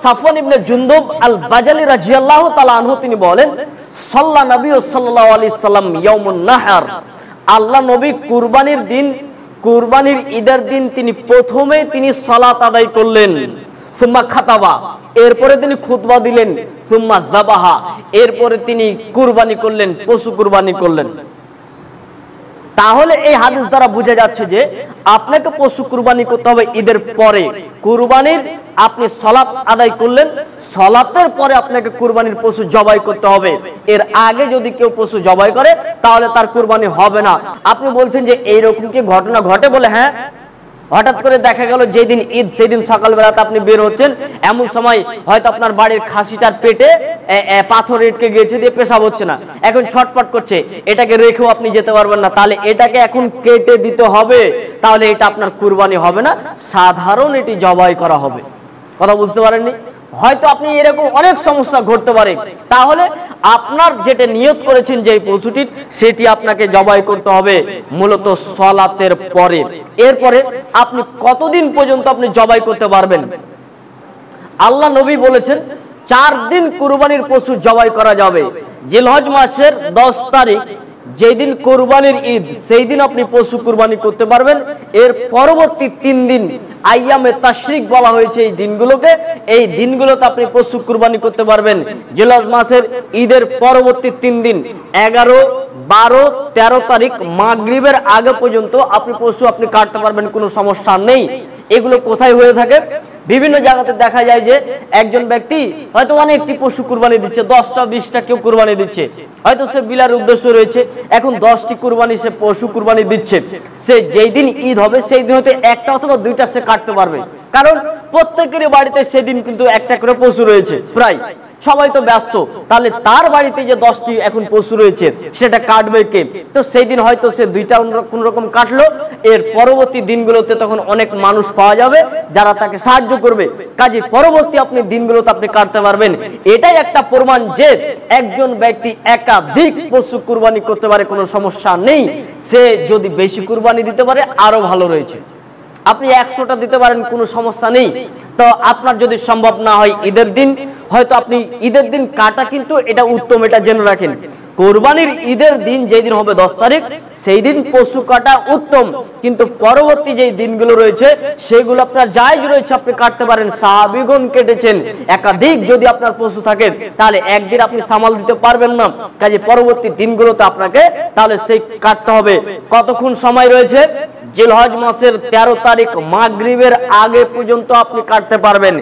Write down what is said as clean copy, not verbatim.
সাফওয়ান ইবনে জুনদুব আল বাজালি রাদিয়াল্লাহু তাআলা আনহু তিনি বলেন, সাল্লা নবী সাল্লাল্লাহু আলাইহি সাল্লাম ইয়াউমুন নাহর, আল্লাহ নবী কুরবানির দিন, কুরবানির ঈদের দিন তিনি প্রথমেই তিনি সালাত আদায় করলেন, সুম্মা খাতাবা, এরপরে তিনি খুতবা দিলেন, সুম্মা যাবাহা, এরপরে তিনি কুরবানি করলেন, পশু কুরবানি করলেন। তাহলে এই হাদিস দ্বারা বোঝা যাচ্ছে যে আপনাকে পশু কুরবানি করতে হবে ঈদের পরে। কুরবানির আপনি সালাত আদায় করলেন, সালাতের পরে আপনাকে কুরবানির পশু জবাই করতে হবে। এর আগে যদি কেউ পশু জবাই করে তাহলে তার কুরবানি হবে না। আপনি বলছেন যে এইরকম কি ঘটনা ঘটে? বলে হ্যাঁ, হঠাৎ করে দেখা গেল যেদিন ঈদ সেদিন সকালবেলাতে আপনি বের হচ্ছেন, এমন সময় হয়তো আপনার বাড়ির খাসিটার পেটে পাথর এটকে গিয়েছে, দিয়ে পেশাব হচ্ছে না, এখন ছটফট করছে, এটাকে রেখেও আপনি যেতে পারবেন না, তাহলে এটাকে এখন কেটে দিতে হবে, তাহলে এটা আপনার কুরবানি হবে না, সাধারণ এটি জবাই করা হবে। কথা বুঝতে পারেননি? হয়তো আপনি এরকম অনেক সমস্যা ঘটতে পারে, তাহলে আপনার যেটা নিয়ত করেছেন যে এই পশুটির, সেটি আপনাকে জবাই করতে হবে মূলত সালাতের পরে। এরপরে আপনি কতদিন পর্যন্ত আপনি জবাই করতে পারবেন? আল্লাহ নবী বলেছেন 4 দিন কুরবানির পশু জবাই করা যাবে। জিলহজ মাসের 10 তারিখ যেই দিন কুরবানির ঈদ, সেই দিন আপনি পশু কুরবানি করতে পারবেন। এর পরবর্তী 3 দিন আইয়ামে তাশরিক বলা হয়েছে, এই দিনগুলোকে, এই দিনগুলোতে আপনি পশু কুরবানি করতে পারবেন। জিলহজ মাসের ঈদের পরবর্তী 3 দিন 11, 12, 13 তারিখ মাগরিবের আগে পর্যন্ত আপনি পশু আপনি কাটতে পারবেন, কোনো সমস্যা নেই। এগুলো কোথায় হয়ে থাকে? বিভিন্ন জায়গাতে দেখা যায় যে একজন ব্যক্তি হয়তো অনেকটি পশু কুরবানি দিচ্ছে, 10টা 20টা কেউ কুরবানি দিচ্ছে, হয়তো সে বিলার উদ্দেশ্য রয়েছে, এখন 10টি কুরবানি সে পশু কুরবানি দিচ্ছে। সে যেই দিন ঈদ হবে সেই দিন হয়তো 1টা অথবা 2টা সে কাটতে পারবে, কারণ প্রত্যেকেরই বাড়িতে সেদিন কিন্তু একটা করে পশু রয়েছে, প্রায় সবাই তো ব্যস্ত। তাহলে তার বাড়িতে যে 10টি এখন পশু রয়েছে সেটা কাটবে কে? তো সেই দিন হয়তো সে 2টা কোন রকম কাটলো। এর পরবর্তী দিনগুলোতে তখন অনেক মানুষ পাওয়া যাবে যারা তাকে সাহায্য করবে, কাজে পরবর্তী আপনি দিনগুলোতে আপনি কাটতে পারবেন। এটাই একটা প্রমাণ যে একজন ব্যক্তি একাধিক পশু কুরবানি করতে পারে, কোনো সমস্যা নেই। সে যদি বেশি কুরবানি দিতে পারে আরো ভালো রয়েছে, আপনি 100টা দিতে পারেন, কোনো সমস্যা নেই। তো আপনার যদি সম্ভব না হয় ঈদের দিন, হয়তো আপনি ঈদের দিন কাটা কিন্তু এটা উত্তম, এটা জেনে রাখেন। কোরবানির ঈদের দিন যেই দিন হবে 10 তারিখ, সেই দিন পশু কাটা উত্তম, কিন্তু পরবর্তী যে দিনগুলো রয়েছে সেগুলো আপনার জায়েজ রয়েছে, আপনি কাটতে পারেন। সাহাবীগণ কেটেছেন। একাধিক যদি আপনার পশু থাকে তাহলে একদিন আপনি সামাল দিতে পারবেন না, কাজে পরবর্তী দিনগুলোতে আপনাকে তাহলে সেই কাটতে হবে। কতক্ষণ সময় রয়েছে? জিলহজ মাসের 13 তারিখ মাগরিবের আগে পর্যন্ত আপনি কাটতে পারবেন।